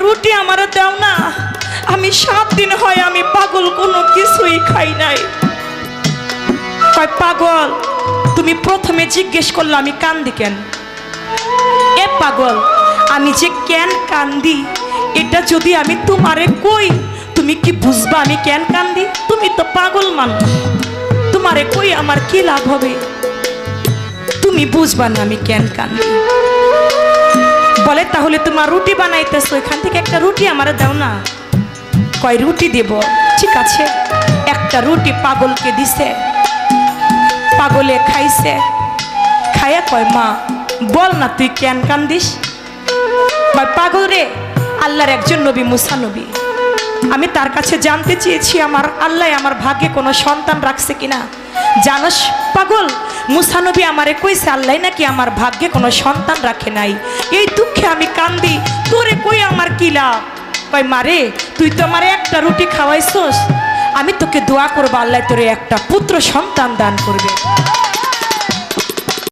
রুটি আমার দাও না, আমি 7 দিন হয় আমি পাগল, কোনো কিছুই খাই নাই। কয় পাগল, তুমি প্রথমে জিজ্ঞেস করলে আমি কান্দি কেন? এ পাগল, আমি যে কেন কান্দি এটা যদি আমি তোমারে কই, তুমি কি বুঝবা আমি কেন কান্দি? তুমি তো পাগল মানুষ, তোমারে কই আমার কি লাভ হবে? তুমি বুঝবা না আমি কেন কান্দি। বলে তাহলে তোমার রুটি বানাইতেছো, এখান থেকে একটা রুটি আমার দাও না। কয় রুটি দেব, ঠিক আছে। একটা রুটি পাগলকে দিছে, পাগলে খাইছে। খাইয়া কয় মা বল না তুই কেন কান্দিস? কয় পাগল রে, আল্লাহর একজন নবী মুসা নবী, আমি তার কাছে জানতে চেয়েছি আমার আল্লাহ আমার ভাগ্যে কোনো সন্তান রাখছে কিনা। জানোস পাগল, মুসা নবী আমারে কইছে আল্লাহ নাকি আমার ভাগ্যে কোনো সন্তান রাখে নাই। এই দুঃখে আমি কান্দি, তোরে কই আমার কি লাভ? কয় মারে, তুই তো আমারে একটা রুটি খাওয়াইছস, আমি তোকে দোয়া করবো আল্লাহ তোরে একটা পুত্র সন্তান দান করবে।